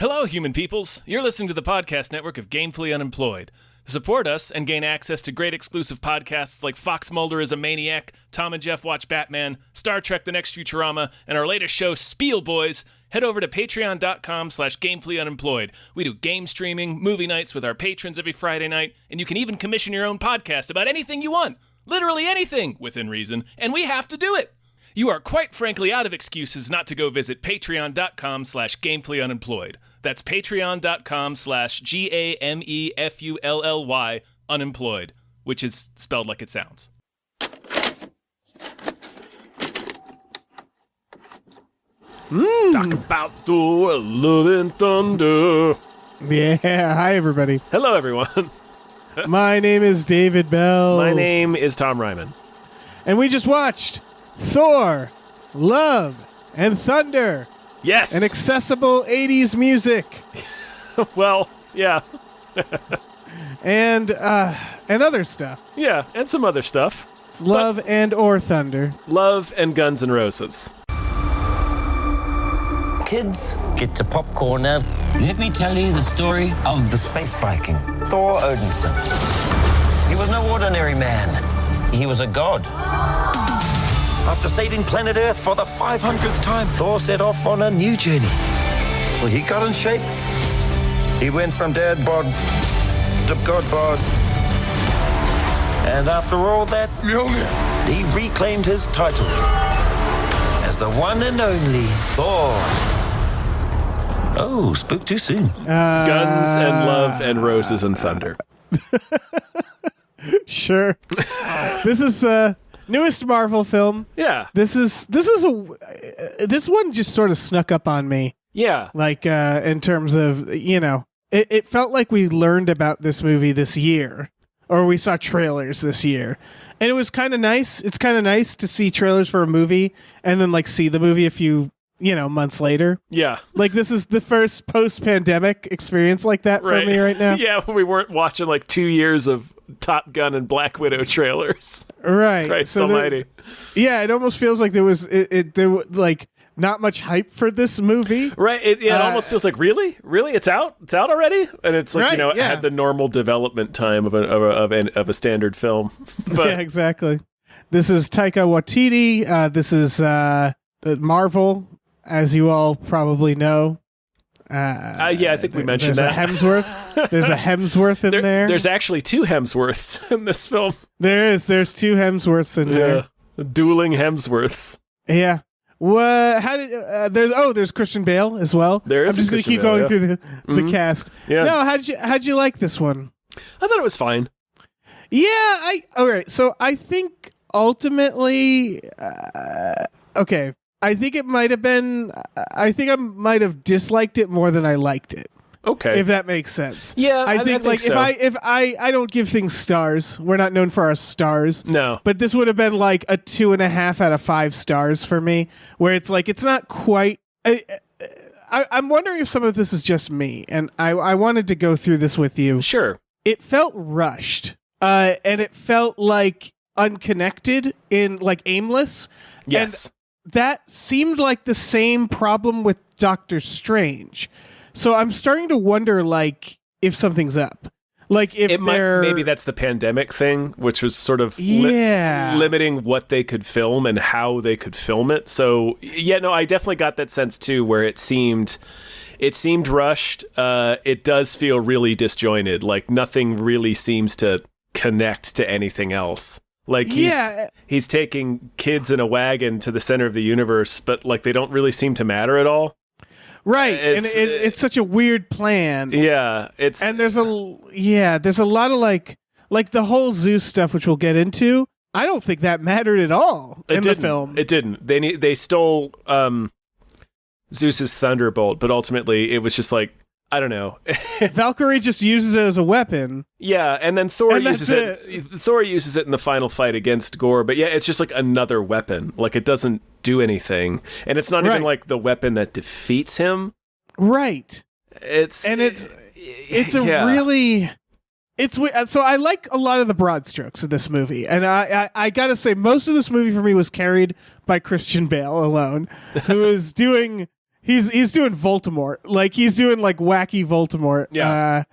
Hello, human peoples. You're listening to the podcast network of Gamefully Unemployed. To support us and gain access to great exclusive podcasts like Fox Mulder is a Maniac, Tom and Jeff Watch Batman, Star Trek The Next Futurama, and our latest show, Spiel Boys, head over to patreon.com/gamefullyunemployed. We do game streaming, movie nights with our patrons every Friday night, and you can even commission your own podcast about anything you want. Literally anything, within reason, and we have to do it. You are quite frankly out of excuses not to go visit patreon.com/gamefullyunemployed. That's patreon.com/GAMEFULLY unemployed, which is spelled like it sounds. Talk about Thor, love and thunder. Yeah, hi everybody. Hello everyone. My name is David Bell. My name is Tom Ryman. And we just watched Thor, Love and Thunder. Yes. An accessible 80s music. Well, yeah. and other stuff. Yeah, and some other stuff. It's Love and or Thunder. Love and Guns N' Roses. Kids, get your popcorn now. Let me tell you the story of the space Viking, Thor Odinson. He was no ordinary man. He was a god. After saving planet Earth for the 500th time, Thor set off on a new journey. Well, he got in shape. He went from dad bod to god bod. And after all that, he reclaimed his title as the one and only Thor. Oh, spoke too soon. Guns and Love and Roses and Thunder. Sure. This is newest Marvel film. Yeah. This one just sort of snuck up on me. Yeah. Like in terms of, it felt like we learned about this movie this year, or we saw trailers this year. And it was kind of nice. It's kind of nice to see trailers for a movie and then like see the movie a few, months later. Yeah. Like this is the first post-pandemic experience like that for me right now. Yeah, we weren't watching like 2 years of Top Gun and Black Widow trailers. Right. Christ almighty. It almost feels like there was like not much hype for this movie. Right. It almost feels like really it's out already, and it's like right, it had the normal development time of a standard film. But yeah, exactly. This is Taika Waititi. This is Marvel, as you all probably know. I think we mentioned there's that. There's a Hemsworth in there. There's actually two Hemsworths in this film. There's two Hemsworths in there. Dueling Hemsworths. Yeah. What? How did? There's Christian Bale as well. There is. I'm just going to keep going through the cast. Yeah. No, how'd you like this one? I thought it was fine. Yeah. All right. So I think ultimately, okay. I think it might have been. I think I might have disliked it more than I liked it. Okay, if that makes sense. Yeah, I think like so. if I don't give things stars. We're not known for our stars. No, but this would have been like a 2.5 out of 5 stars for me. Where it's like it's not quite. I'm wondering if some of this is just me, and I wanted to go through this with you. Sure. It felt rushed, and it felt like unconnected in like aimless. Yes. And that seemed like the same problem with Doctor Strange. So I'm starting to wonder, like, if something's up. Like, if maybe that's the pandemic thing, which was sort of limiting what they could film and how they could film it. So, I definitely got that sense, too, where it seemed rushed. It does feel really disjointed. Like, nothing really seems to connect to anything else. Like he's taking kids in a wagon to the center of the universe, but like they don't really seem to matter at all. Right, it's such a weird plan. Yeah, there's a lot of like the whole Zeus stuff, which we'll get into. I don't think that mattered at all in the film. It didn't. They stole Zeus's thunderbolt, but ultimately it was just like, I don't know. Valkyrie just uses it as a weapon. Yeah, and then Thor uses it. Thor uses it in the final fight against Gore, but it's just like another weapon. Like it doesn't do anything, and it's not even like the weapon that defeats him. Right. It's really. So I like a lot of the broad strokes of this movie, and I gotta say most of this movie for me was carried by Christian Bale alone, who is doing he's doing Voldemort. Like he's doing like wacky Voldemort. Yeah.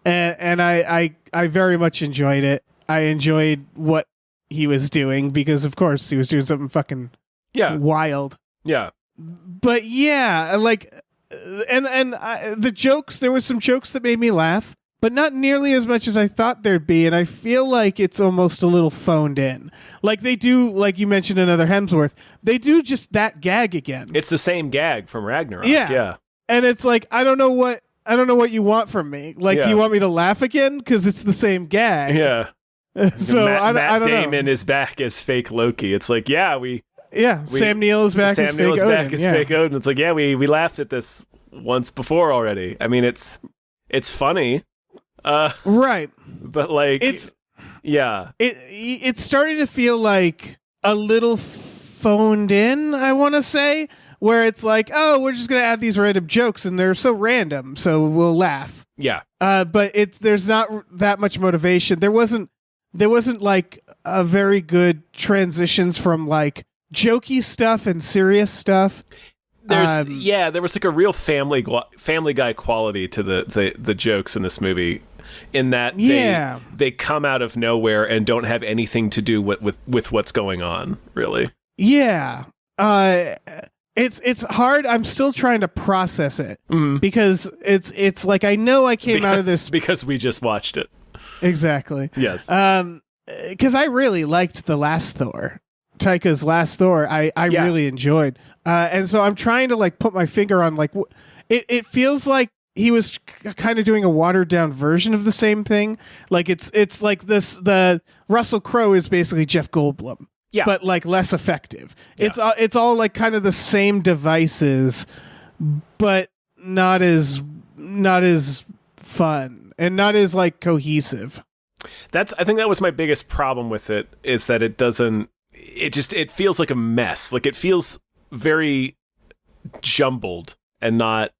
And I very much enjoyed it. I enjoyed what he was doing because of course he was doing something fucking wild. Yeah. But yeah, like the jokes, there were some jokes that made me laugh, but not nearly as much as I thought there'd be, and I feel like it's almost a little phoned in. Like they do, like you mentioned another Hemsworth, they do just that gag again. It's the same gag from Ragnarok. Yeah. And it's like I don't know what you want from me. Like, do you want me to laugh again? Because it's the same gag. Yeah. So Matt don't Damon know. is back as fake Loki. It's like, Sam Neill is back as Sam fake Neill is Odin. back as fake Odin. It's like, we laughed at this once before already. I mean, it's funny. Right. But like it's starting to feel like a little phoned in, I want to say, where it's like, oh, we're just going to add these random jokes and they're so random, so we'll laugh. Yeah. But there's not that much motivation. There wasn't like a very good transitions from like jokey stuff and serious stuff. There was like a real Family Guy quality to the jokes in this movie, in that they come out of nowhere and don't have anything to do with what's going on, really. Yeah. It's hard. I'm still trying to process it because it's like I know I came out of this because we just watched it. Exactly. Yes. Because I really liked the last Thor, Taika's last Thor. I really enjoyed, and so I'm trying to like put my finger on like it feels like he was kind of doing a watered down version of the same thing. Like it's like this. The Russell Crowe is basically Jeff Goldblum. Yeah. But like less effective. Yeah. It's all like kind of the same devices, but not as fun and not as like cohesive. I think that was my biggest problem with it, is that it feels like a mess. Like it feels very jumbled and not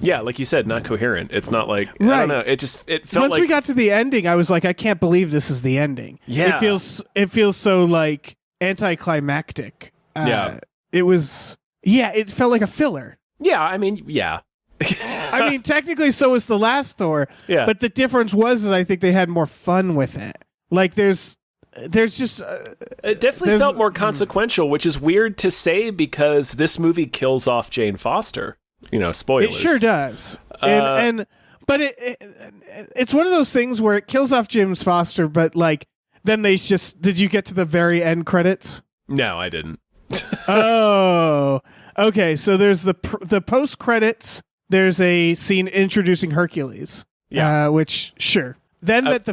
like you said, not coherent. It's not like, right. I don't know. It felt once we got to the ending, I was like, I can't believe this is the ending. Yeah. It feels so like anticlimactic. It felt like a filler. Yeah. I mean, yeah. I mean, technically so was the last Thor. Yeah. But the difference was that I think they had more fun with it. Like there's just it definitely felt more consequential, which is weird to say because this movie kills off Jane Foster. Spoilers. It sure does. But it's one of those things where it kills off James Foster, but like then did you get to the very end credits? No, I didn't. Oh, okay. So there's the post credits. There's a scene introducing Hercules. Yeah. Which sure. Then at the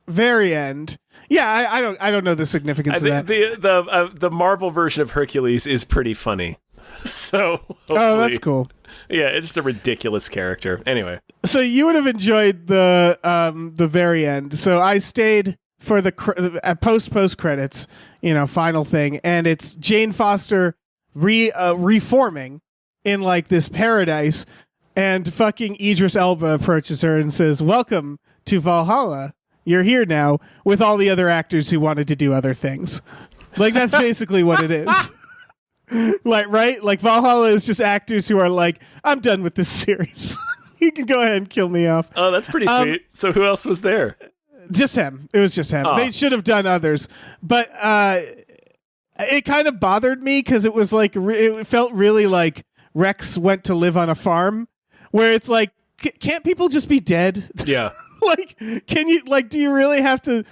very end. Yeah, I don't know the significance of that. The Marvel version of Hercules is pretty funny. So that's cool. Yeah, it's just a ridiculous character. Anyway, so you would have enjoyed the very end. So I stayed for the post credits, final thing, and it's Jane Foster reforming in like this paradise, and fucking Idris Elba approaches her and says, "Welcome to Valhalla. You're here now with all the other actors who wanted to do other things." Like that's basically what it is. Like, right? Like Valhalla is just actors who are like, I'm done with this series. You can go ahead and kill me off. Oh, that's pretty sweet. So who else was there? Just him. It was just him. Oh. They should have done others. But it kind of bothered me because it was like, it felt really like Rex went to live on a farm where it's like, can't people just be dead? Yeah. Like, do you really have to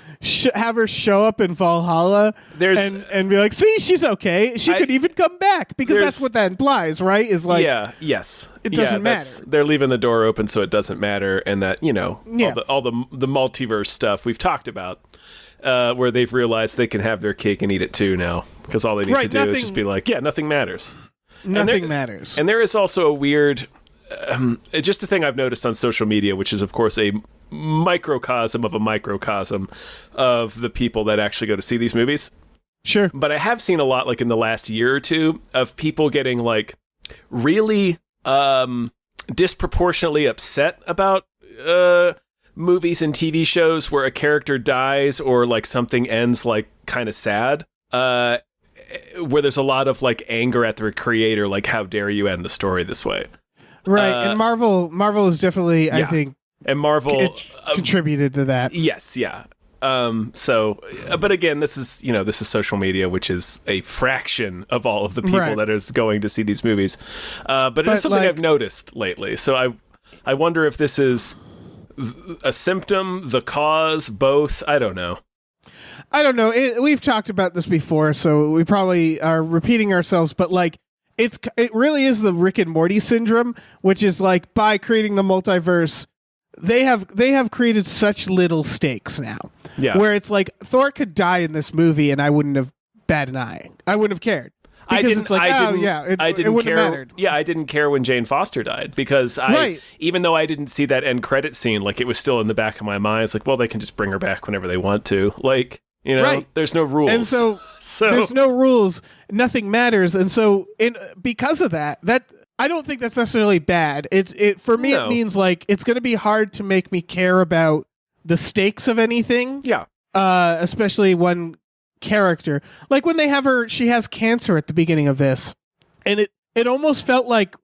have her show up in Valhalla and be like, see, she's okay. She could even come back because that's what that implies, right? Is like, yes. It doesn't matter. They're leaving the door open so it doesn't matter. And that, all the multiverse stuff we've talked about, where they've realized they can have their cake and eat it too now because all they need to do is just be like, nothing matters. Nothing matters. And there is also a weird, just a thing I've noticed on social media, which is, of course, a microcosm of a microcosm of the people that actually go to see these movies. Sure. But I have seen a lot, like in the last year or two, of people getting like really disproportionately upset about movies and TV shows where a character dies or like something ends like kind of sad. where there's a lot of like anger at the creator, like how dare you end the story this way? Right, and Marvel is definitely, I think, and Marvel contributed to that. Yes, yeah. But again, this is social media, which is a fraction of all of the people that is going to see these movies. But it is something I've noticed lately. So I wonder if this is a symptom, the cause, both. I don't know. We've talked about this before, so we probably are repeating ourselves. But like, it really is the Rick and Morty syndrome, which is like by creating the multiverse, they have created such little stakes now. Yeah. Where it's like Thor could die in this movie and I wouldn't have batted an eye. I wouldn't have cared. Because I didn't care. Mattered. Yeah, I didn't care when Jane Foster died because even though I didn't see that end credit scene, like it was still in the back of my mind. It's like, well, they can just bring her back whenever they want to. Like, there's no rules. And so there's no rules. Nothing matters. And so because of that I don't think that's necessarily bad. For me, it means like it's going to be hard to make me care about the stakes of anything. Yeah. Especially one character. Like when they have she has cancer at the beginning of this. And it almost felt like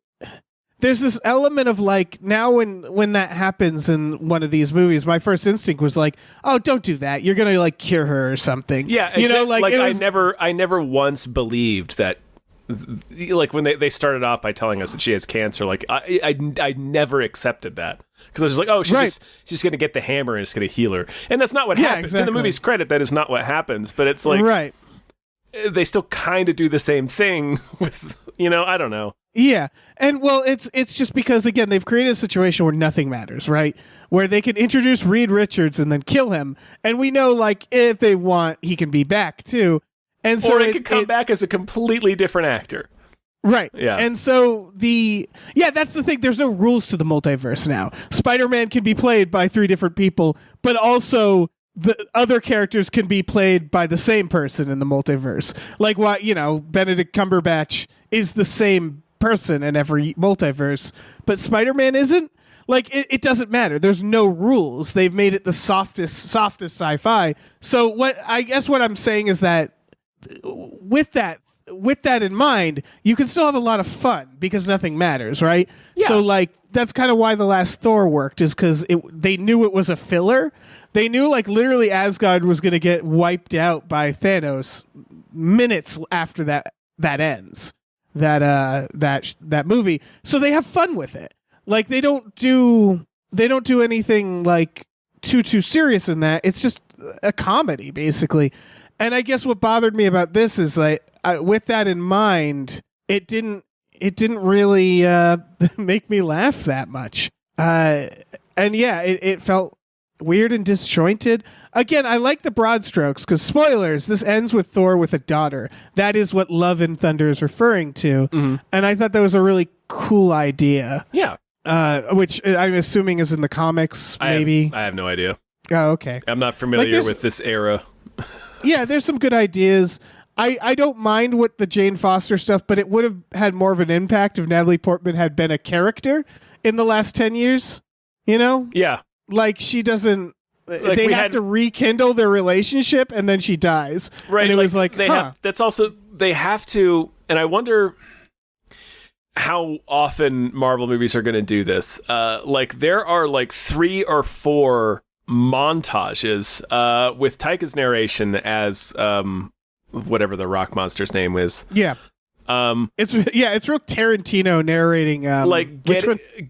there's this element of like now when that happens in one of these movies, my first instinct was like, oh, don't do that. You're going to like cure her or something. Yeah. I never once believed that. Like when they started off by telling us that she has cancer, like I never accepted that because I was just like, oh, she's going to get the hammer and it's going to heal her, and that's not what happens. Exactly. To the movie's credit, that is not what happens. But it's like they still kind of do the same thing with I don't know. Yeah, and well, it's just because again they've created a situation where nothing matters, right? Where they can introduce Reed Richards and then kill him, and we know like if they want, he can be back too. And so it could come back as a completely different actor. Right. Yeah. And so that's the thing. There's no rules to the multiverse now. Spider-Man can be played by 3 different people, but also the other characters can be played by the same person in the multiverse. Like Benedict Cumberbatch is the same person in every multiverse, but Spider-Man isn't. Like it doesn't matter. There's no rules. They've made it the softest sci-fi. So what I'm saying is that with that in mind, you can still have a lot of fun because nothing matters, right? Yeah. So like that's kind of why the last Thor worked, is because they knew it was a filler. They knew like literally Asgard was going to get wiped out by Thanos minutes after that ends that movie. So they have fun with it. Like they don't do anything like too serious in that. It's just a comedy basically. And I guess what bothered me about this is like, with that in mind, it didn't really make me laugh that much. And yeah, it felt weird and disjointed. Again, I like the broad strokes because spoilers, this ends with Thor with a daughter. That is what Love and Thunder is referring to. Mm-hmm. And I thought that was a really cool idea. Yeah. Which I'm assuming is in the comics, maybe. I have no idea. Oh, okay. I'm not familiar with this era. Yeah, there's some good ideas. I don't mind with the Jane Foster stuff, but it would have had more of an impact if Natalie Portman had been a character in the last 10 years. Yeah. Like she doesn't. Like they have to rekindle their relationship, and then she dies. Right. And it was like, they have to, and I wonder how often Marvel movies are going to do this. Like there are like 3 or 4 montages with Taika's narration as whatever the rock monster's name is. Yeah. It's real Tarantino narrating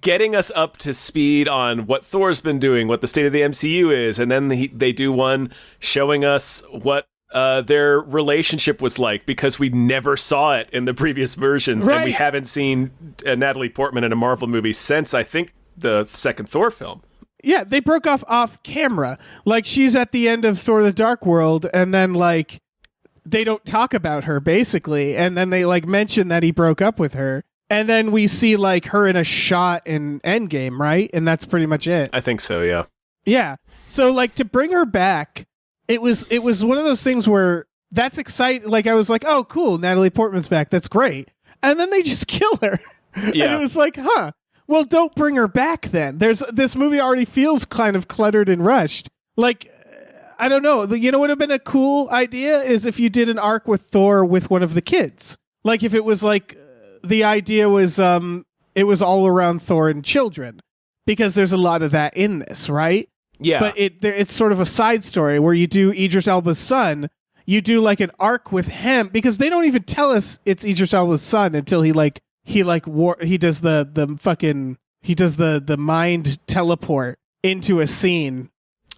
getting us up to speed on what Thor's been doing, what the state of the MCU is, and then they do one showing us what their relationship was like, because we never saw it in the previous versions, and we haven't seen Natalie Portman in a Marvel movie since I think the second Thor film. Yeah, they broke off camera. Like she's at the end of Thor: The Dark World, and then like they don't talk about her basically, and then they like mention that he broke up with her, and then we see like her in a shot in Endgame, right? And that's pretty much it. I think so, yeah. Yeah. So like to bring her back, it was one of those things where that's exciting. Like I was like, oh cool, Natalie Portman's back. That's great. And then they just kill her. Yeah. And it was like, huh. Well, don't bring her back then. This movie already feels kind of cluttered and rushed. Like, I don't know. You know what would have been a cool idea is if you did an arc with Thor with one of the kids. Like if it was like the idea was it was all around Thor and children, because there's a lot of that in this, right? Yeah. But it's sort of a side story where you do Idris Elba's son. You do like an arc with him, because they don't even tell us it's Idris Elba's son until he does the mind teleport into a scene.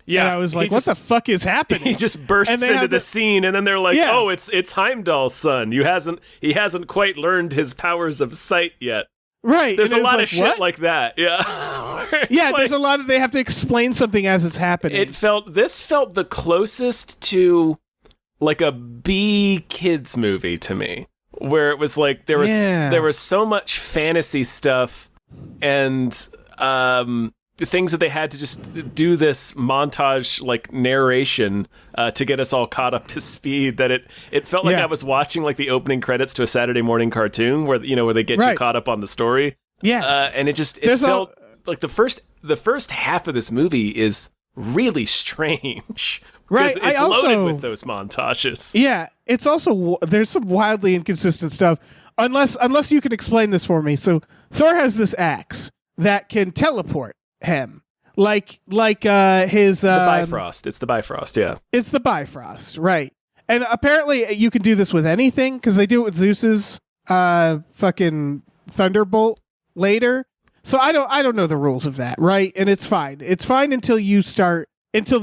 Yeah, and I was like, what the fuck is happening? He just bursts into the scene, and then they're like, oh, it's Heimdall's son. He hasn't quite learned his powers of sight yet. Right. There's a lot of shit like that. Yeah. Yeah, there's a lot of, they have to explain something as it's happening. This felt the closest to like a B kids movie to me, where it was like there was so much fantasy stuff and things that they had to just do this montage like narration to get us all caught up to speed, that it felt like I was watching like the opening credits to a Saturday morning cartoon where they get you caught up on the story. Yes. And it felt like the first half of this movie is really strange. Right, it's loaded with those montages. Yeah, it's also, there's some wildly inconsistent stuff. Unless you can explain this for me. So Thor has this axe that can teleport him, like his the Bifrost. It's the Bifrost. Yeah, it's the Bifrost, right? And apparently you can do this with anything, because they do it with Zeus's fucking Thunderbolt later. So I don't know the rules of that, right? And it's fine. It's fine until the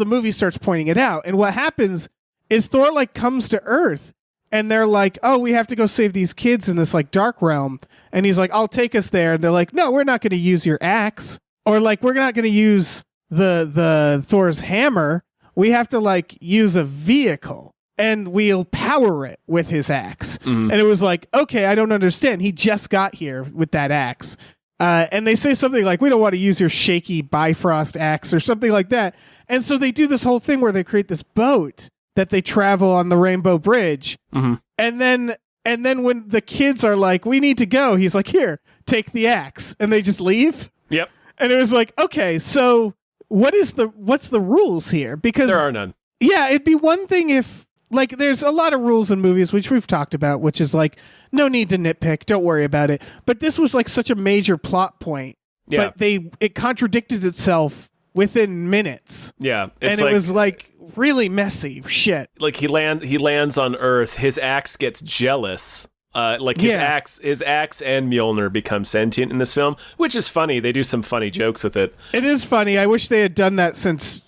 movie starts pointing it out. And what happens is Thor like comes to Earth, and they're like, oh, we have to go save these kids in this like dark realm. And he's like, I'll take us there. And they're like, no, we're not going to use your axe, or like, we're not going to use the Thor's hammer. We have to like use a vehicle, and we'll power it with his axe. Mm-hmm. And it was like, okay, I don't understand. He just got here with that axe. And they say something like, we don't want to use your shaky Bifrost axe or something like that. And so they do this whole thing where they create this boat that they travel on the Rainbow Bridge. Mm-hmm. And then when the kids are like, we need to go, he's like, here, take the axe. And they just leave. Yep. And it was like, okay, so what's the rules here? Because there are none. Yeah, it'd be one thing if, like, there's a lot of rules in movies, which we've talked about, which is like, no need to nitpick, don't worry about it. But this was like such a major plot point. Yeah. But it contradicted itself within minutes. Yeah. And it was like really messy shit. Like he lands on Earth, his axe gets jealous. His axe and Mjolnir become sentient in this film, which is funny. They do some funny jokes with it. It is funny. I wish they had done that since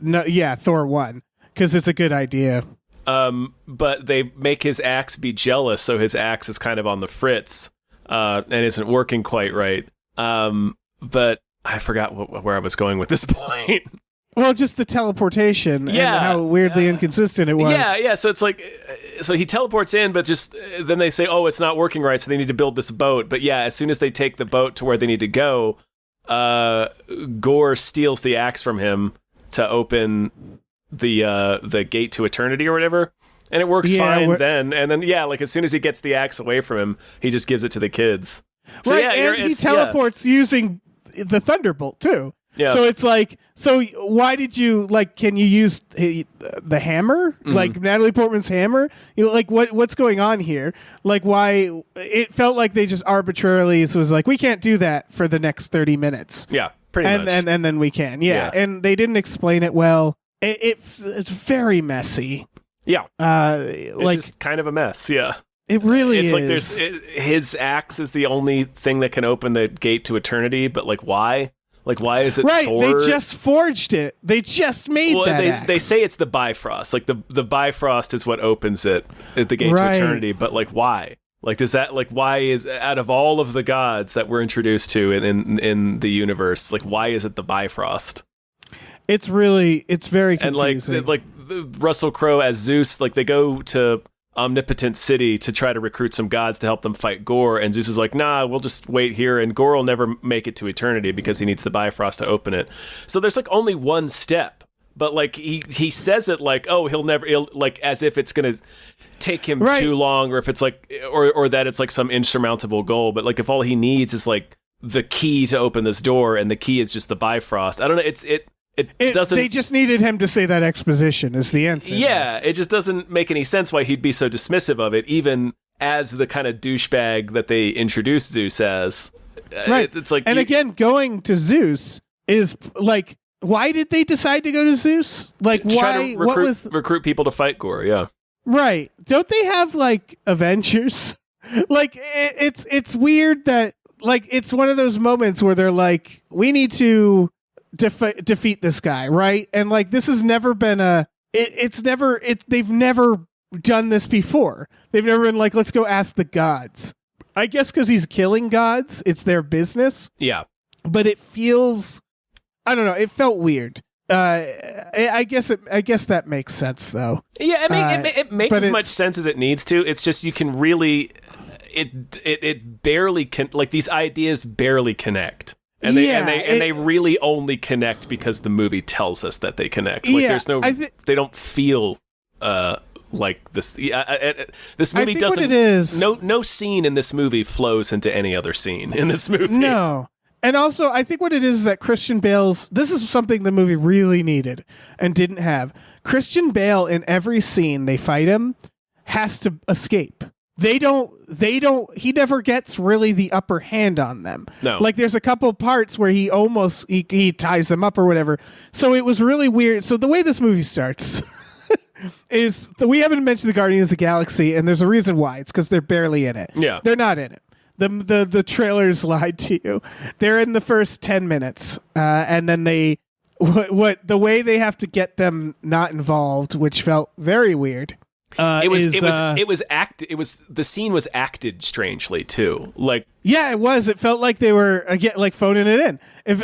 Thor 1, because it's a good idea. But they make his axe be jealous, so his axe is kind of on the fritz, and isn't working quite right. But I forgot where I was going with this point. Well, just the teleportation and how weirdly inconsistent it was. Yeah. So it's like, so he teleports in, but just then they say, oh, it's not working right, so they need to build this boat. But yeah, as soon as they take the boat to where they need to go, Gore steals the axe from him to open the gate to eternity or whatever, and it works fine then. And then like as soon as he gets the axe away from him, he just gives it to the kids. So, right, and he teleports using the Thunderbolt too. Yeah. So it's like, so why did you can you use the hammer, like Natalie Portman's hammer? What's going on here? Like, why? It felt like they just arbitrarily was like, we can't do that for the next 30 minutes. Yeah, pretty much. And then we can. Yeah, and they didn't explain it well. It's very messy. Yeah. It's just kind of a mess. Yeah. It really is. It's like his axe is the only thing that can open the gate to eternity, but like why? Like, why is it Thor? They just forged it. They just made that axe. They say it's the Bifrost. Like, the Bifrost is what opens it at the gate to eternity. But, like, why? Like, does that, like, why is, out of all of the gods that we're introduced to in the universe, like, why is it the Bifrost? It's very confusing. And, like Russell Crowe as Zeus, like, they go to Omnipotent City to try to recruit some gods to help them fight Gore, and Zeus is like, nah, we'll just wait here, and Gore will never make it to eternity because he needs the Bifrost to open it. So there's like only one step, but like he says it like, oh, he'll like as if it's gonna take him too long, or if it's like or that it's like some insurmountable goal, but like if all he needs is like the key to open this door, and the key is just the Bifrost. I don't know, it doesn't. They just needed him to say that exposition is the answer. Yeah, it just doesn't make any sense why he'd be so dismissive of it, even as the kind of douchebag that they introduce Zeus as. Right. It's like, and again, going to Zeus is like, why did they decide to go to Zeus? Like, why? What was recruit people to fight Gore? Yeah. Right. Don't they have like Avengers? Like, it's weird that like it's one of those moments where they're like, we need to defeat this guy, right? And like, this has never been they've never done this before. They've never been like, let's go ask the gods. I guess because he's killing gods, it's their business. Yeah. But it feels, I don't know, it felt weird. I guess that makes sense though. Yeah, I mean, it makes as much sense as it needs to. It's just you can really, it barely can, like these ideas barely connect. And they really only connect because the movie tells us that they connect. Like there's no, they don't feel like this. This movie doesn't. What it is, no scene in this movie flows into any other scene in this movie. No. And also, I think what it is that Christian Bale's, this is something the movie really needed and didn't have. Christian Bale in every scene they fight him has to escape. He never gets really the upper hand on them. No. Like there's a couple parts where he ties them up or whatever. So it was really weird. So the way this movie starts is we haven't mentioned the Guardians of the Galaxy, and there's a reason why. It's because they're barely in it. Yeah. They're not in it. The trailers lied to you. They're in the first 10 minutes, and then the way they have to get them not involved, which felt very weird. The scene was acted strangely too. Like, yeah, it was. It felt like they were again like phoning it in,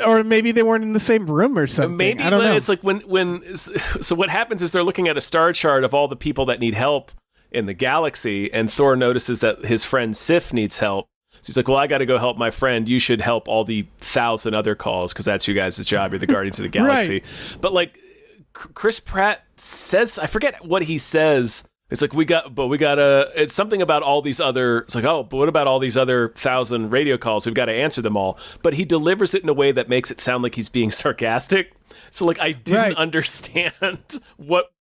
or maybe they weren't in the same room or something. Maybe I don't know. It's like so what happens is they're looking at a star chart of all the people that need help in the galaxy, and Thor notices that his friend Sif needs help. So he's like, well, I got to go help my friend. You should help all the 1,000 other calls because that's you guys' job. You're the Guardians of the Galaxy. Right. But like Chris Pratt says, I forget what he says. It's like, it's something about all these other, it's like, oh, but what about all these other 1,000 radio calls? We've got to answer them all. But he delivers it in a way that makes it sound like he's being sarcastic. So like, I didn't understand what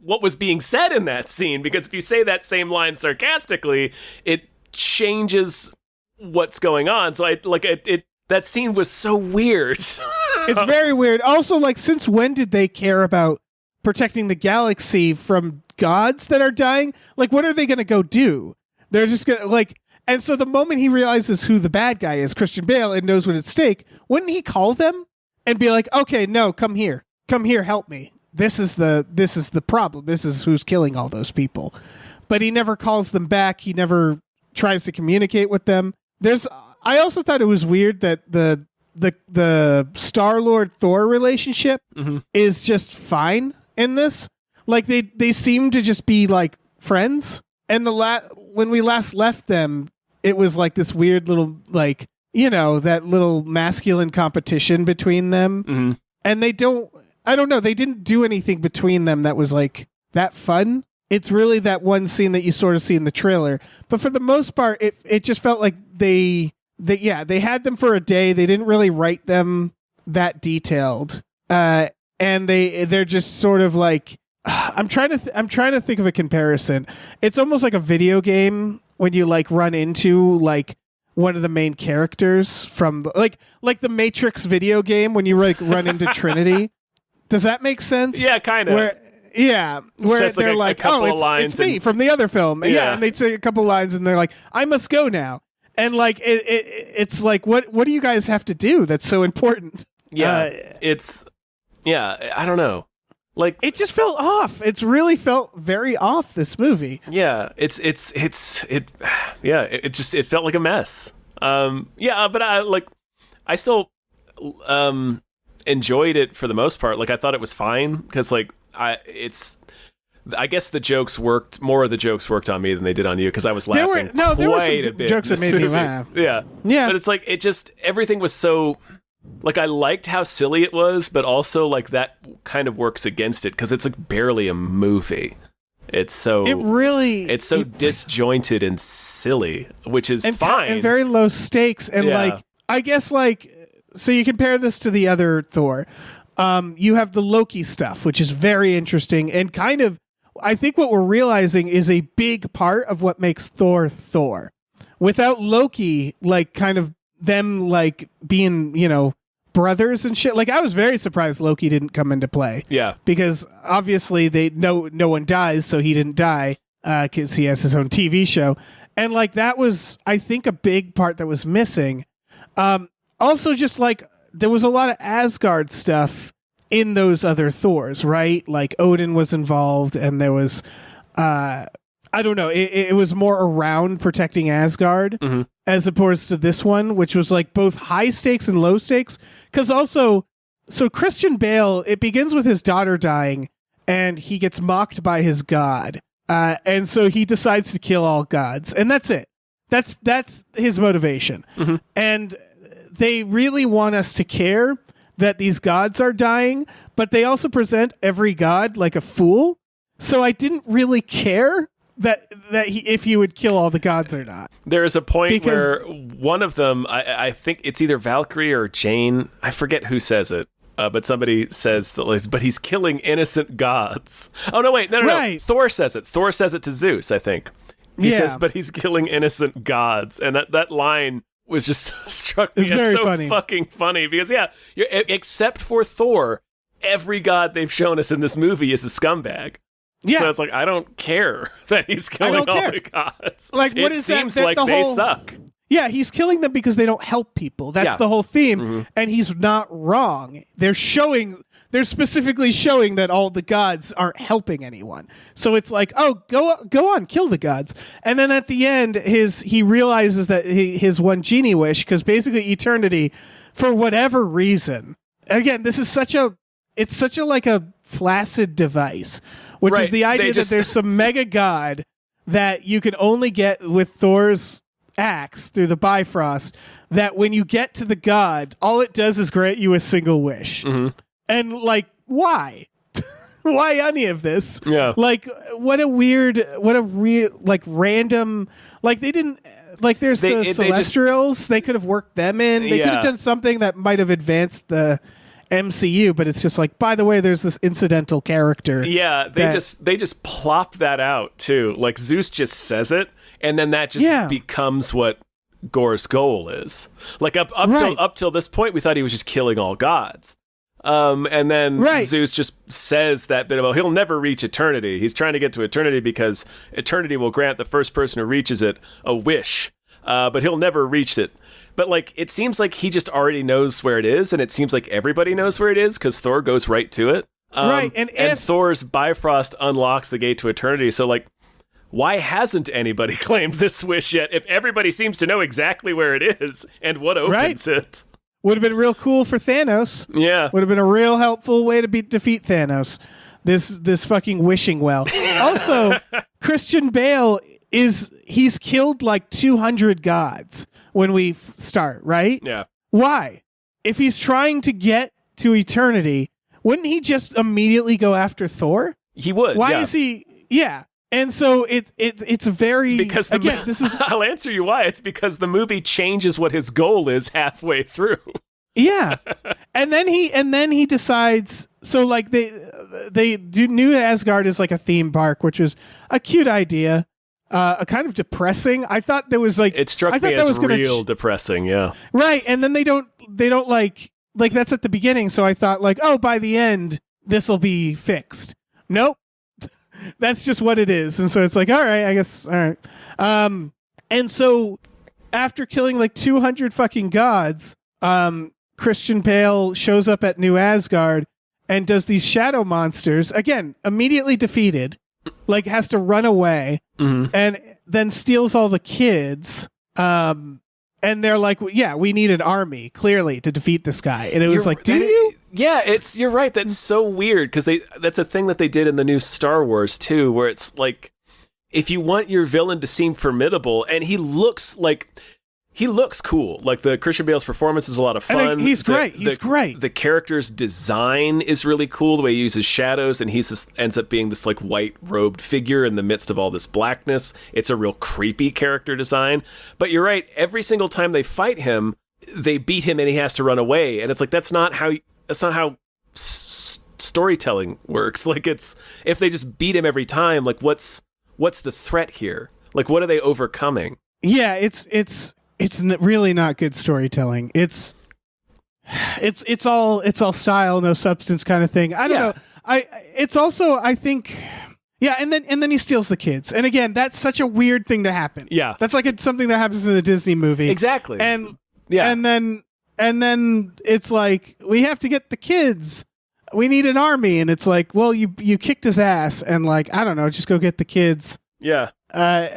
was being said in that scene, because if you say that same line sarcastically, it changes what's going on. So that scene was so weird. It's very weird. Also, like, since when did they care about protecting the galaxy from gods that are dying? Like, what are they going to go do? They're just going to, like, and so the moment he realizes who the bad guy is, Christian Bale, and knows what's at stake, wouldn't he call them and be like, okay, no, come here, help me. This is the problem. This is who's killing all those people. But he never calls them back. He never tries to communicate with them. I also thought it was weird that the Star-Lord Thor relationship is just fine in this. Like they seem to just be like friends. And when we last left them, it was like this weird little, like, you know, that little masculine competition between them. Mm-hmm. And they didn't do anything between them that was like that fun. It's really that one scene that you sort of see in the trailer. But for the most part, it just felt like they had them for a day. They didn't really write them that detailed. And they're just sort of like, I'm trying to think of a comparison. It's almost like a video game when you like run into like one of the main characters from like the Matrix video game when you like run into Trinity. Does that make sense? Yeah, kind of. Where they're like, oh, it's me from the other film. Yeah, and they say a couple lines and they're like, I must go now. And like, it's like, what do you guys have to do that's so important? Yeah, I don't know. Like, it just felt off. It's really felt very off, this movie. Yeah, it felt like a mess. But I still enjoyed it for the most part. Like, I thought it was fine because like I guess the jokes worked. More of the jokes worked on me than they did on you because I was laughing. There were some jokes that made me laugh. Yeah. But it's like everything was so. Like, I liked how silly it was, but also like that kind of works against it because it's like barely a movie. It's so disjointed and silly, which is fine and very low stakes. And like, I guess like, so you compare this to the other Thor. You have the Loki stuff, which is very interesting and kind of, I think what we're realizing is a big part of what makes Thor Thor. Without Loki, like kind of them like being, brothers and shit. Like I was very surprised Loki didn't come into play. Yeah. Because obviously no one dies, so he didn't die because he has his own TV show. And like that was, I think, a big part that was missing. Also, just like there was a lot of Asgard stuff in those other Thors, right? Like Odin was involved, and there was, I don't know, it was more around protecting Asgard as opposed to this one, which was like both high stakes and low stakes. Because also, so Christian Bale, it begins with his daughter dying, and he gets mocked by his god, and so he decides to kill all gods, and that's it. That's his motivation, and they really want us to care that these gods are dying, but they also present every god like a fool. So I didn't really care that if he would kill all the gods or not. There is a point where one of them, I think it's either Valkyrie or Jane, I forget who says it, but somebody says that, but he's killing innocent gods. Oh, no, wait, no. Right. Thor says it. Thor says it to Zeus, I think. He says, but he's killing innocent gods. And that line was just struck me as so funny. Fucking funny because except for Thor, every god they've shown us in this movie is a scumbag. Yeah. So it's like I don't care that he's killing all the gods. Like what it seems like they suck. Yeah, he's killing them because they don't help people. That's the whole theme, and he's not wrong. They're specifically showing that all the gods aren't helping anyone. So it's like, oh, go on, kill the gods. And then at the end, he realizes that his one genie wish, because basically eternity, for whatever reason, again, this is such a like a flaccid device, which is the idea that there's some mega god that you can only get with Thor's axe through the Bifrost, that when you get to the god, all it does is grant you a single wish. And like, why? Why any of this? Yeah. Like, what a real, like, random, like, they didn't, like, there's the Celestials. They could have worked them in. They could have done something that might have advanced the MCU, but it's just like, by the way, there's this incidental character. Yeah, they just plop that out, too. Like, Zeus just says it, and then that just becomes what Gore's goal is. Like, up till this point, we thought he was just killing all gods. And then Zeus just says that bit about he'll never reach eternity. He's trying to get to eternity because eternity will grant the first person who reaches it a wish, but he'll never reach it. But like, it seems like he just already knows where it is, and it seems like everybody knows where it is because Thor goes right to it. And Thor's Bifrost unlocks the gate to eternity. So like, why hasn't anybody claimed this wish yet? If everybody seems to know exactly where it is and what opens it. Would have been real cool for Thanos. Yeah. Would have been a real helpful way to defeat Thanos. This fucking wishing well. Also, Christian Bale he's killed like 200 gods when we start, right? Yeah. Why? If he's trying to get to eternity, wouldn't he just immediately go after Thor? He would. Why is he? Yeah. And so it's very because this is. I'll answer you why. It's because the movie changes what his goal is halfway through. Yeah, and then he decides. So like they do New Asgard is like a theme park, which was a cute idea, a kind of depressing. I thought there was like it struck me as real depressing. Yeah, right. And then they don't like that's at the beginning. So I thought like, oh, by the end this will be fixed. Nope. That's just what it is. And so it's like, all right, I guess, all right. And so after killing like 200 fucking gods, Christian Bale shows up at New Asgard and does these shadow monsters, again, immediately defeated, like has to run away, and then steals all the kids. And they're like, well, yeah, we need an army, clearly, to defeat this guy. And it was like, do you? Yeah, you're right. That's so weird because that's a thing that they did in the new Star Wars too, where it's like, if you want your villain to seem formidable, and he looks cool. Like the Christian Bale's performance is a lot of fun. He's great. He's great. The character's design is really cool. The way he uses shadows, and ends up being this like white robed figure in the midst of all this blackness. It's a real creepy character design. But you're right. Every single time they fight him, they beat him, and he has to run away. And it's like that's not how storytelling works. Like, it's if they just beat him every time, like what's the threat here? Like, what are they overcoming? Yeah, it's really not good storytelling. It's all style, no substance kind of thing. I don't know. It's also, I think, yeah, and then he steals the kids. And again, that's such a weird thing to happen. Yeah. That's like something that happens in a Disney movie. Exactly. And then it's like, we have to get the kids. We need an army. And it's like, well, you kicked his ass, and like, I don't know, just go get the kids. Yeah. Why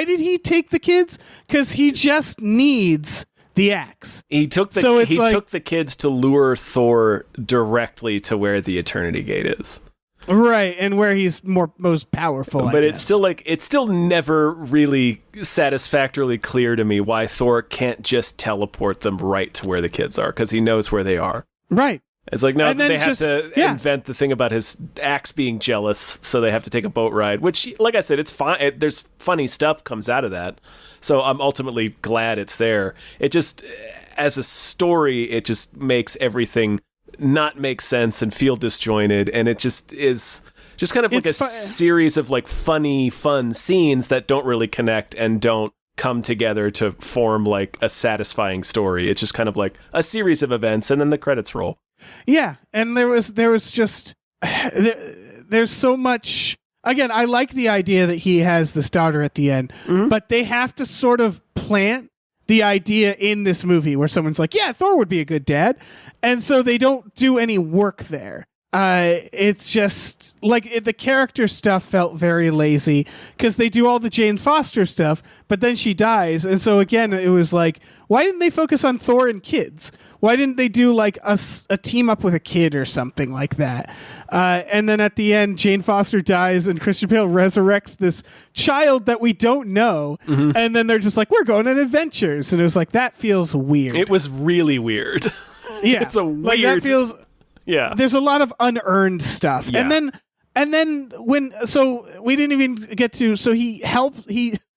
did he take the kids? Because he just needs the axe. He took the kids to lure Thor directly to where the Eternity Gate is. Right, and where he's most powerful. But it's still never really satisfactorily clear to me why Thor can't just teleport them right to where the kids are, because he knows where they are. Right. It's like, no, they have to invent the thing about his axe being jealous, so they have to take a boat ride, which, like I said, it's fine. There's funny stuff comes out of that. So I'm ultimately glad it's there. It just, as a story, it just makes everything not make sense and feel disjointed, and it just is just kind of like series of like fun scenes that don't really connect and don't come together to form like a satisfying story. It's just kind of like a series of events, and then the credits roll. Yeah, and there was just there's so much. Again, I like the idea that he has this daughter at the end, but they have to sort of plant the idea in this movie where someone's like, yeah, Thor would be a good dad. And so they don't do any work there. It's just like the character stuff felt very lazy because they do all the Jane Foster stuff, but then she dies. And so again, it was like, why didn't they focus on Thor and kids? Why didn't they do like a team up with a kid or something like that? And then at the end, Jane Foster dies and Christian Bale resurrects this child that we don't know. And then they're just like, we're going on adventures. And it was like, that feels weird. It was really weird. Yeah. It's a weird... Like that feels... Yeah. There's a lot of unearned stuff. Yeah. And then so we didn't even get to, so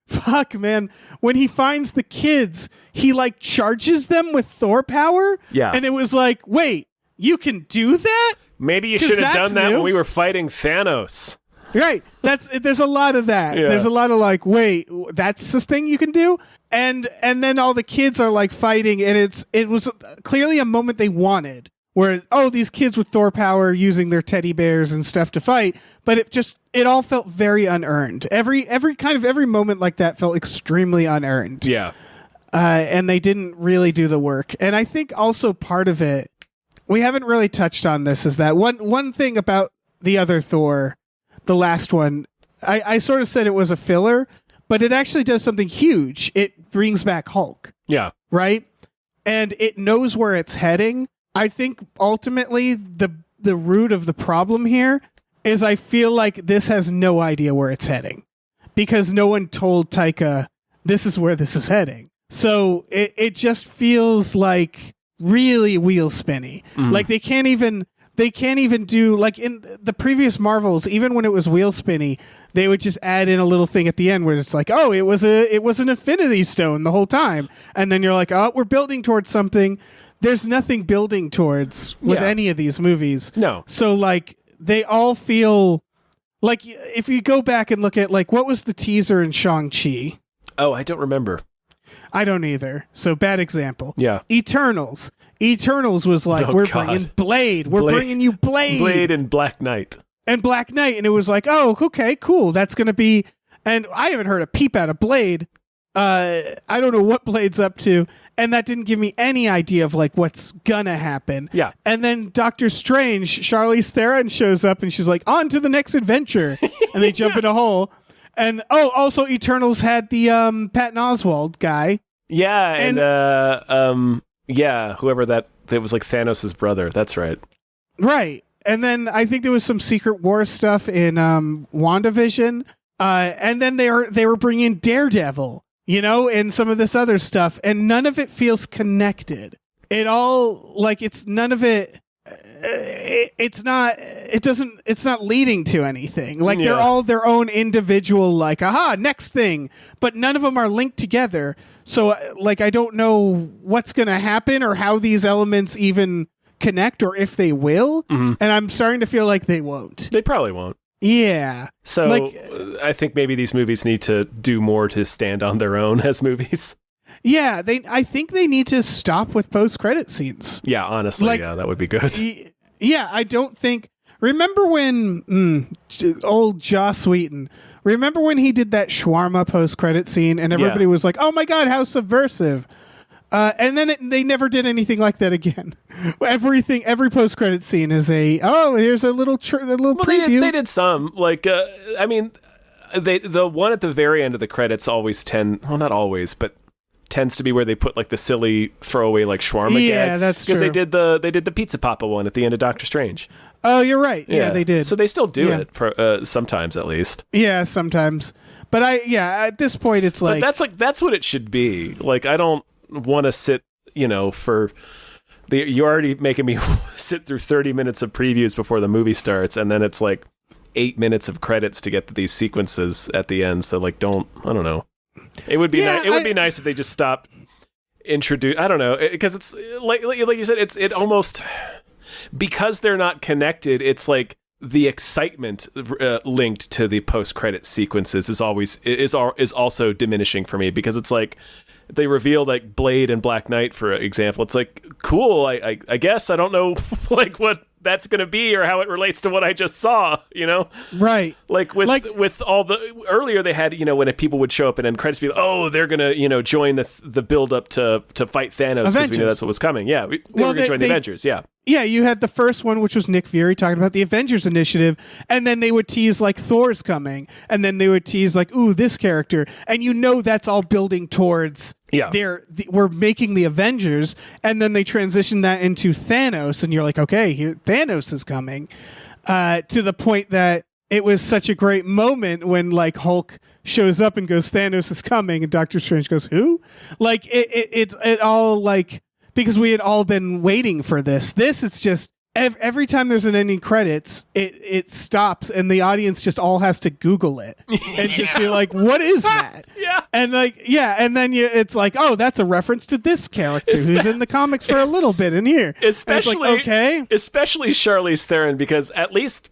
fuck, man. When he finds the kids, he like charges them with Thor power. Yeah. And it was like, wait, you can do that? Maybe you should have done that when we were fighting Thanos. Right. There's a lot of that. Yeah. There's a lot of like, wait, that's this thing you can do? And then all the kids are like fighting, and it was clearly a moment they wanted. Where, these kids with Thor power using their teddy bears and stuff to fight, but it all felt very unearned. Every moment like that felt extremely unearned. Yeah. And they didn't really do the work. And I think also part of it, we haven't really touched on this, is that one thing about the other Thor, the last one, I sort of said it was a filler, but it actually does something huge. It brings back Hulk. Yeah. Right? And it knows where it's heading. I think ultimately the root of the problem here is I feel like this has no idea where it's heading because no one told Taika this is where this is heading. So it just feels like really wheel spinny. Like they can't even do, like in the previous Marvels, even when it was wheel spinny, they would just add in a little thing at the end where it's like, it was an Infinity Stone the whole time. And then you're like, we're building towards something. There's nothing building towards with any of these movies. No. So like they all feel like, if you go back and look at like, what was the teaser in Shang-Chi? Oh, I don't remember. I don't either. So bad example. Yeah. Eternals was like, bringing Blade. We're bringing you Blade. Blade and Black Knight. And Black Knight. And it was like, okay, cool. That's going to be, and I haven't heard a peep out of Blade. I don't know what Blade's up to. And that didn't give me any idea of like what's gonna happen. Yeah. And then Doctor Strange, Charlize Theron shows up and she's like, on to the next adventure. And they jump in a hole. And also Eternals had the Patton Oswalt guy. Yeah, and whoever that was like Thanos' brother. That's right. Right. And then I think there was some Secret Wars stuff in WandaVision. And then they were bringing Daredevil. And some of this other stuff, and none of it feels connected. It all, like, it's none of it, it's not leading to anything. Like, they're all their own individual, like, next thing, but none of them are linked together. So, like, I don't know what's going to happen or how these elements even connect or if they will. And I'm starting to feel like they won't. They probably won't. Yeah. So I think maybe these movies need to do more to stand on their own as movies. Yeah, I think they need to stop with post-credit scenes. Yeah, honestly, yeah, that would be good. Yeah, I don't think... Remember when old Joss Whedon, remember when he did that shawarma post-credit scene and everybody was like, oh my God, how subversive. And then they never did anything like that again. Every post-credit scene is here's a little preview. They did some, like, I mean, the one at the very end of the credits not always, but tends to be where they put like the silly throwaway like shawarma gag. Yeah, that's true. Because they did the Pizza Papa one at the end of Doctor Strange. Oh, you're right. Yeah, they did. So they still do it for sometimes at least. Yeah, sometimes. But at this point it's like that's what it should be. Like I don't want to sit, you're already making me sit through 30 minutes of previews before the movie starts, and then it's like 8 minutes of credits to get to these sequences at the end. So like I don't know. It would be nice. It would be nice if they just stopped I don't know, because it's like you said, it almost, because they're not connected, it's like the excitement linked to the post-credit sequences is also diminishing for me, because it's like they reveal like Blade and Black Knight, for example. It's like, cool, I guess I don't know like what that's going to be or how it relates to what I just saw, Right. Like with all the earlier they had, when people would show up and end credits be like, oh, they're going to, join the build up to fight Thanos, because we knew that's what was coming. Yeah. They were going to join the Avengers. Yeah. Yeah, you had the first one, which was Nick Fury talking about the Avengers Initiative, and then they would tease like Thor's coming, and then they would tease like, ooh, this character, and that's all building towards we're making the Avengers, and then they transition that into Thanos, and you're like, okay, here Thanos is coming, to the point that it was such a great moment when like Hulk shows up and goes, Thanos is coming, and Doctor Strange goes, who? Like it all like. Because we had all been waiting for this. It's just every time there's an ending credits, it stops and the audience just all has to Google it and just be like, "What is that?" And and then it's like, "Oh, that's a reference to this character who's in the comics for a little bit in here." Especially okay, especially Charlize Theron, because at least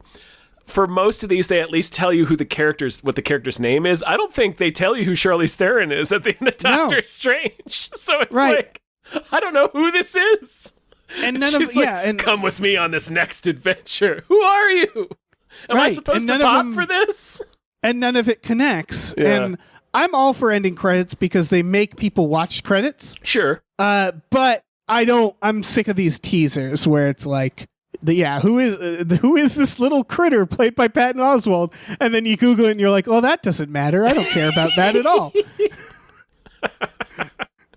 for most of these, they at least tell you what the character's name is. I don't think they tell you who Charlize Theron is at the end of Doctor Strange. So it's like, I don't know who this is. And come with me on this next adventure. Who are you? Am I supposed to pop for this? And none of it connects. Yeah. And I'm all for ending credits because they make people watch credits. Sure. But I'm sick of these teasers where it's like, who is this little critter played by Patton Oswalt? And then you Google it and you're like, oh, that doesn't matter. I don't care about that at all.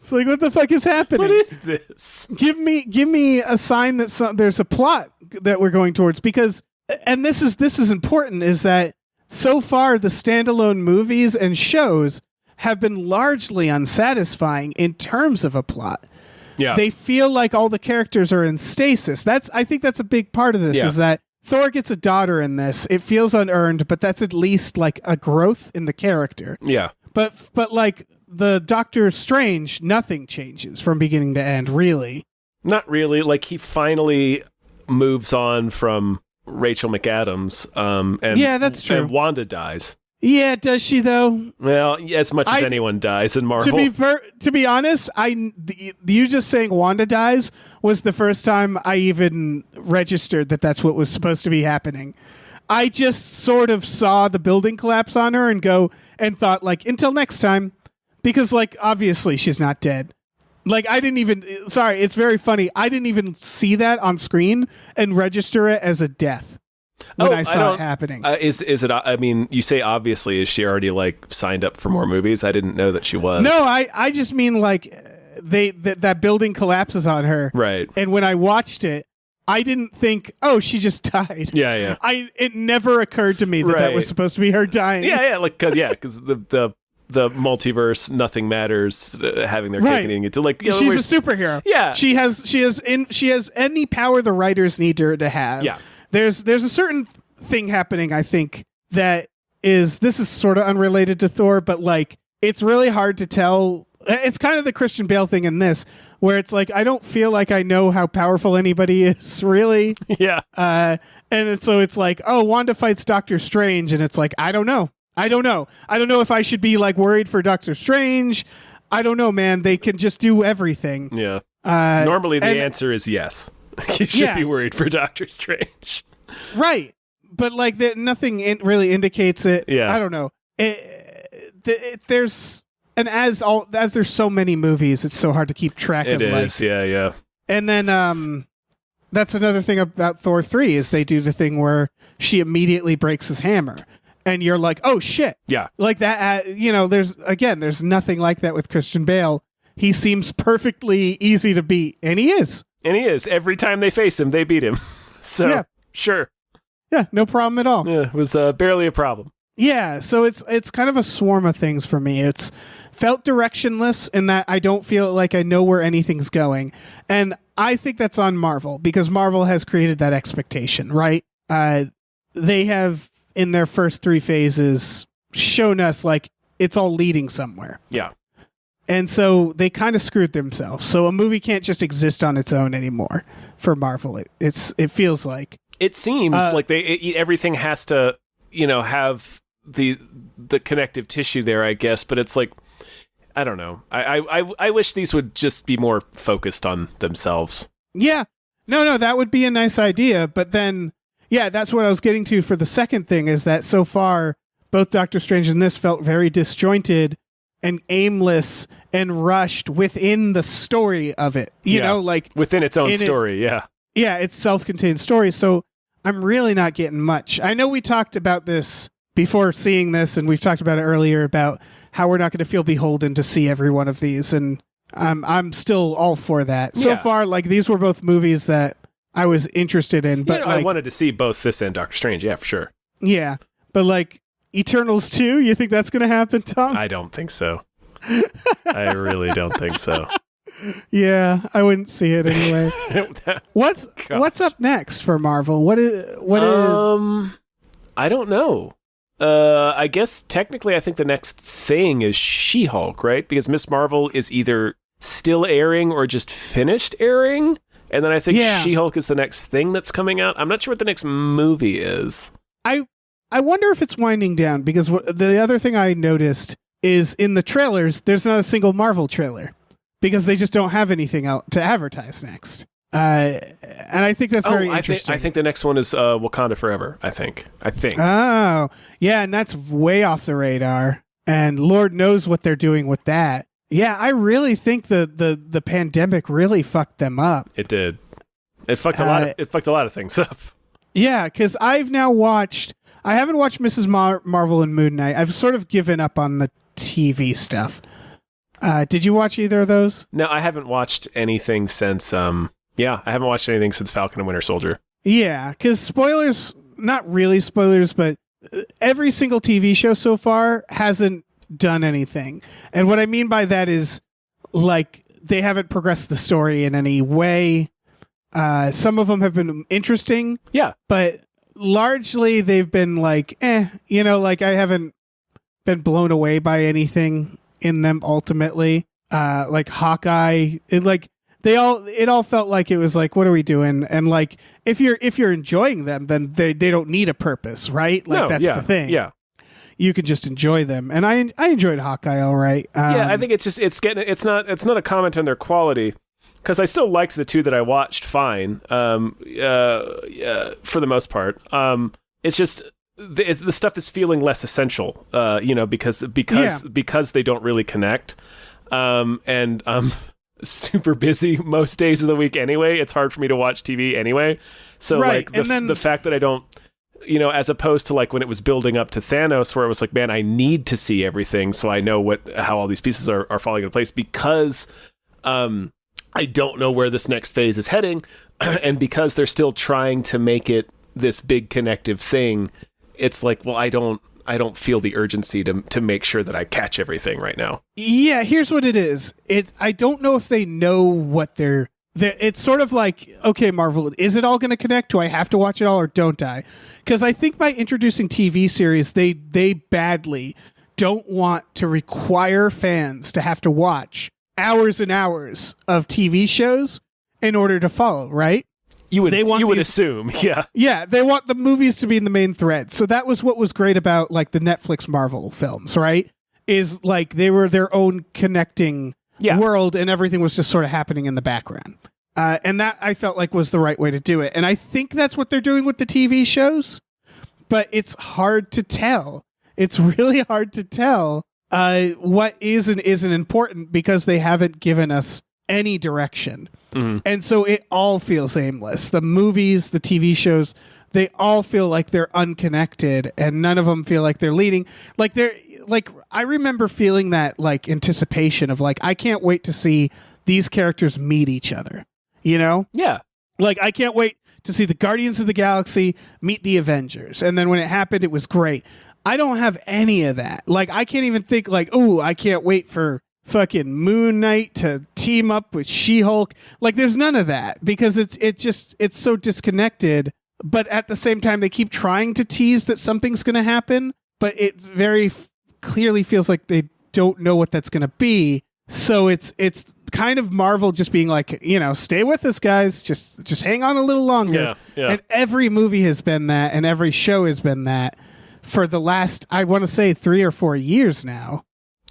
It's like, what the fuck is happening? What is this? Give me a sign that there's a plot that we're going towards, because, and this is important, is that so far the standalone movies and shows have been largely unsatisfying in terms of a plot. Yeah. They feel like all the characters are in stasis. I think that's a big part of this, is that Thor gets a daughter in this. It feels unearned, but that's at least like a growth in the character. Yeah. But like the Doctor Strange, nothing changes from beginning to end, really. Not really. Like, he finally moves on from Rachel McAdams. And that's true. And Wanda dies. Yeah, does she though? Well, as much as anyone dies in Marvel. To be honest, you just saying Wanda dies was the first time I even registered that that's what was supposed to be happening. I just sort of saw the building collapse on her and thought like, until next time, because like obviously she's not dead. Like it's very funny. I didn't even see that on screen and register it as a death when I saw it happening. Is it? I mean, you say obviously. Is she already like signed up for more movies? I didn't know that she was. No, I just mean like that building collapses on her. Right. And when I watched it, I didn't think, oh, she just died. Yeah. It never occurred to me that was supposed to be her dying. Yeah. Because the multiverse, nothing matters, having their cake and eating it. So like, she's a superhero. Yeah, she has any power the writers need her to have. Yeah, there's a certain thing happening, I think, this is sort of unrelated to Thor, but like it's really hard to tell It's kind of the Christian Bale thing in this, where it's like, I don't feel like I know how powerful anybody is, really. Yeah. So it's like, oh, Wanda fights Doctor Strange, and it's like, I don't know if I should be like worried for Doctor Strange. I don't know, man. They can just do everything. Yeah. Normally the answer is yes. You should be worried for Doctor Strange. Right. But like nothing really indicates it. Yeah. I don't know. There's there's so many movies, it's so hard to keep track of. It is. Yeah. And then that's another thing about Thor 3 is they do the thing where she immediately breaks his hammer. And you're like, oh shit. Yeah. Like that, there's nothing like that with Christian Bale. He seems perfectly easy to beat, and he is. Every time they face him, they beat him. So, yeah. Sure. Yeah, no problem at all. Yeah, it was barely a problem. Yeah, so it's kind of a swarm of things for me. It's felt directionless in that I don't feel like I know where anything's going. And I think that's on Marvel, because Marvel has created that expectation, right? They have, in their first 3 phases, shown us like it's all leading somewhere. Yeah. And so they kind of screwed themselves. So a movie can't just exist on its own anymore for Marvel. It feels like. It seems like everything has to, have the connective tissue there, I guess. But it's like, I don't know. I wish these would just be more focused on themselves. Yeah. No, that would be a nice idea. But then, yeah, that's what I was getting to for the second thing, is that so far, both Doctor Strange and this felt very disjointed and aimless and rushed within the story of it. You know, like within its own story. Yeah, it's self-contained story. So I'm really not getting much. I know we talked about this before seeing this, and we've talked about it earlier about how we're not going to feel beholden to see every one of these, and I'm still all for that. So far, like, these were both movies that I was interested in, but I wanted to see both this and Doctor Strange. Yeah, for sure. Yeah, but like Eternals 2, you think that's going to happen, Tom? I don't think so. I really don't think so. Yeah, I wouldn't see it anyway. What's up next for Marvel? What is? I don't know. I guess technically I think the next thing is She-Hulk, right? Because Miss Marvel is either still airing or just finished airing. And then I think She-Hulk is the next thing that's coming out. I'm not sure what the next movie is. I wonder if it's winding down, because the other thing I noticed is in the trailers, there's not a single Marvel trailer, because they just don't have anything out to advertise next. And I think that's very interesting. I think the next one is Wakanda Forever, I think. Oh, yeah, and that's way off the radar. And Lord knows what they're doing with that. Yeah, I really think the pandemic really fucked them up. It did. It fucked a lot of things up. Yeah, because I haven't watched Mrs. Marvel and Moon Knight. I've sort of given up on the TV stuff. Did you watch either of those? No, I haven't watched anything since I haven't watched anything since Falcon and Winter Soldier. Yeah, because spoilers, not really spoilers, but every single TV show so far hasn't done anything. And what I mean by that is, like, they haven't progressed the story in any way. Some of them have been interesting. Yeah. But largely they've been like, like I haven't been blown away by anything in them ultimately. Like Hawkeye, it all felt like it was like, what are we doing? And like, if you're enjoying them, then they don't need a purpose, right? Like, that's the thing. Yeah. You can just enjoy them. And I enjoyed Hawkeye all right. I think it's not a comment on their quality, because I still liked the 2 that I watched fine, for the most part. It's just the stuff is feeling less essential, because they don't really connect. And I'm super busy most days of the week anyway. It's hard for me to watch TV anyway. So right. Like the fact that I don't, as opposed to like when it was building up to Thanos, where it was like, man, I need to see everything so I know how all these pieces are falling into place, because I don't know where this next phase is heading, and because they're still trying to make it this big connective thing. It's like, well, I don't feel the urgency to make sure that I catch everything right now. Yeah, here's what it is. I don't know if they know what it's sort of like, okay, Marvel, is it all going to connect? Do I have to watch it all, or don't I? Because I think by introducing TV series, they badly don't want to require fans to have to watch hours and hours of TV shows in order to follow, right? You would assume, yeah. Yeah, they want the movies to be in the main thread. So that was what was great about like the Netflix Marvel films, right? Is like they were their own connecting world and everything was just sort of happening in the background. And that I felt like was the right way to do it. And I think that's what they're doing with the TV shows, but it's hard to tell. It's really hard to tell what is and isn't important because they haven't given us any direction. Mm-hmm. And so it all feels aimless. The movies, the TV shows, they all feel like they're unconnected and none of them feel like they're leading. Like I remember feeling that like anticipation of like, I can't wait to see these characters meet each other. You know? Yeah. Like, I can't wait to see the Guardians of the Galaxy meet the Avengers. And then when it happened, it was great. I don't have any of that. Like, I can't even think like, oh, I can't wait for fucking Moon Knight to team up with She-Hulk. Like, there's none of that because it's so disconnected. But at the same time, they keep trying to tease that something's going to happen. But it very clearly feels like they don't know what that's going to be. So it's kind of Marvel just being like, you know, stay with us, guys. Just hang on a little longer. Yeah. And every movie has been that, and every show has been that for the last, I want to say, 3 or 4 years now.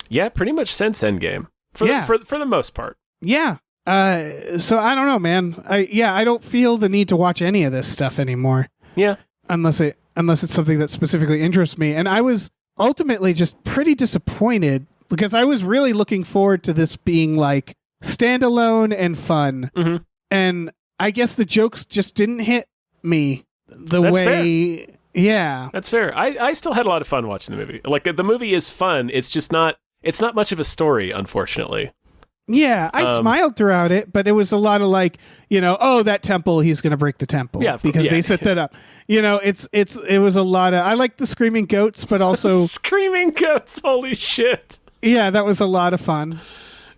Yeah, pretty much since Endgame. For the most part. Yeah. So I don't know, man. I don't feel the need to watch any of this stuff anymore. Yeah. Unless it's something that specifically interests me. And I was ultimately just pretty disappointed because I was really looking forward to this being like standalone and fun. Mm-hmm. And I guess the jokes just didn't hit me the way. Fair. Yeah. That's fair. I still had a lot of fun watching the movie. Like the movie is fun. It's just not much of a story, unfortunately. Yeah, I smiled throughout it, but it was a lot of like, you know, oh, that temple, he's going to break the temple because they set that up. You know, it was a lot of, I like the screaming goats, but also screaming goats. Holy shit. Yeah, that was a lot of fun.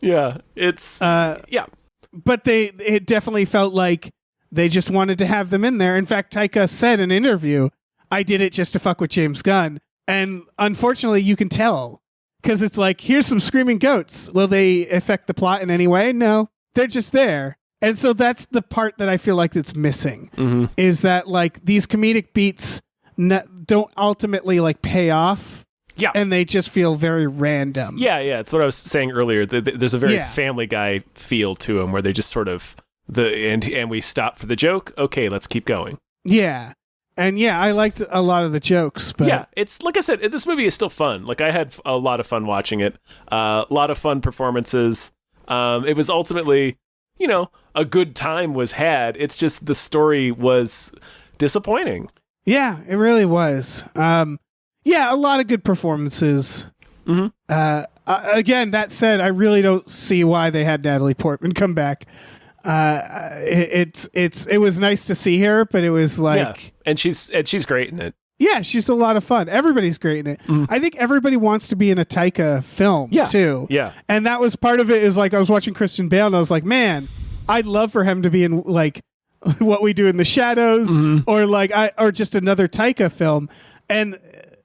Yeah, it's but it definitely felt like they just wanted to have them in there. In fact, Taika said in an interview, I did it just to fuck with James Gunn. And unfortunately, you can tell. Because it's like, here's some screaming goats. Will they affect the plot in any way? No, they're just there. And so that's the part that I feel like that's missing, is that like these comedic beats don't ultimately like pay off. Yeah. And they just feel very random. Yeah. It's what I was saying earlier. There's a very Family Guy feel to them where they just sort of, and we stop for the joke. Okay, let's keep going. Yeah. And yeah, I liked a lot of the jokes, but yeah, it's like I said, this movie is still fun. Like I had a lot of fun watching it. A lot of fun performances. It was ultimately, you know, a good time was had. It's just the story was disappointing. Yeah, it really was. Yeah, a lot of good performances. Mm-hmm. Again, that said, I really don't see why they had Natalie Portman come back. It was nice to see her, but it was like, and she's great in it. Yeah, she's a lot of fun. Everybody's great in it. I think everybody wants to be in a Taika film too. Yeah, and that was part of it. Is like I was watching Christian Bale, and I was like, man, I'd love for him to be in like What We Do in the Shadows, or like or just another Taika film. And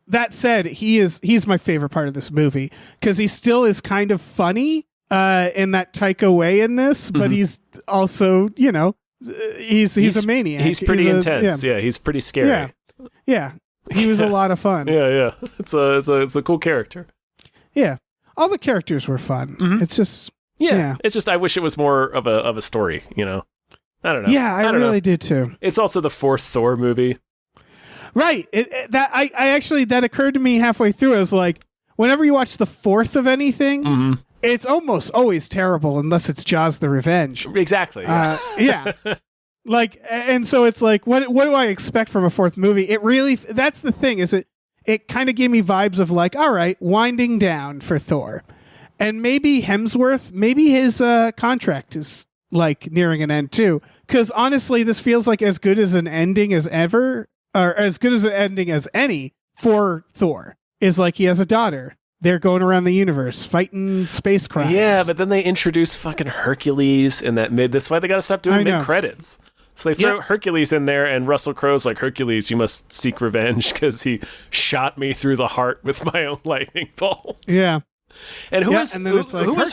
that said, he's my favorite part of this movie because he still is kind of funny. In that Taika way in this, but he's also, you know, he's a maniac. He's pretty intense. Yeah, he's pretty scary. Yeah. He was a lot of fun. Yeah. It's a cool character. Yeah, all the characters were fun. It's just It's just I wish it was more of a story. You know, I don't know. Yeah, I really did too. It's also the 4th Thor movie. Right. I actually that occurred to me halfway through. I was like, whenever you watch the 4th of anything. It's almost always terrible unless it's Jaws the Revenge. Exactly. Yeah. Like, and so it's like, what do I expect from a 4th movie? It really, that's the thing, is it kind of gave me vibes of like, all right, winding down for Thor. And maybe Hemsworth, maybe his contract is like nearing an end too. Because honestly, this feels like as good as an ending as ever, or as good as an ending as any for Thor. Is like he has a daughter. They're going around the universe fighting space crimes. Yeah, but then they introduce fucking Hercules in that mid. That's why they got to stop doing mid credits. So they throw Hercules in there, and Russell Crowe's like, Hercules, you must seek revenge because he shot me through the heart with my own lightning bolt. Yeah. And who was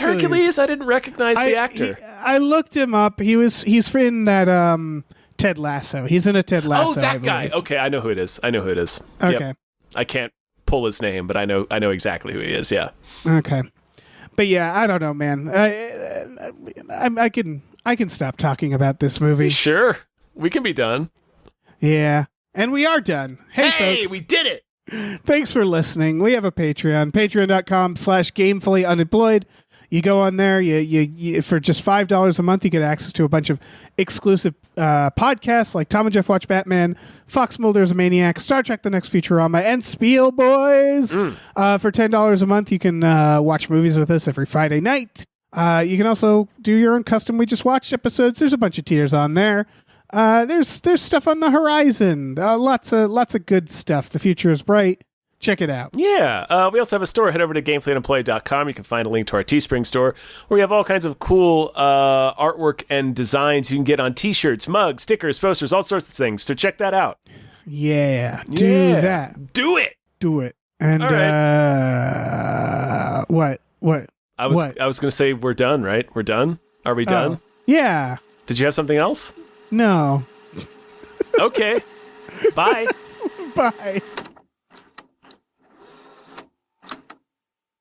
Hercules? I didn't recognize the actor. I looked him up. He's in that Ted Lasso. He's in a Ted Lasso. Oh, that guy. Okay, I know who it is. Okay. Yep. I can't pull his name, but I know exactly who he is. Yeah. Okay. But yeah, I don't know, man. I can stop talking about this movie. Sure. We can be done. Yeah. And we are done. Hey folks. We did it. Thanks for listening. We have a Patreon, patreon.com/gamefullyunemployed. You go on there, you for just $5 a month, you get access to a bunch of exclusive podcasts like Tom and Jeff Watch Batman, Fox Mulder's a Maniac, Star Trek The Next Futurama, and Spiel Boys. For $10 a month, you can watch movies with us every Friday night. You can also do your own custom We Just Watched episodes. There's a bunch of tiers on there. There's stuff on the horizon. Lots of good stuff. The future is bright. Check it out. Yeah. We also have a store. Head over to gamefullyunemployed.com. You can find a link to our Teespring store where we have all kinds of cool artwork and designs you can get on t-shirts, mugs, stickers, posters, all sorts of things. So check that out. Yeah. Do that. Do it. And what? I was going to say we're done, right? We're done? Are we done? Yeah. Did you have something else? No. Okay. Bye. Bye.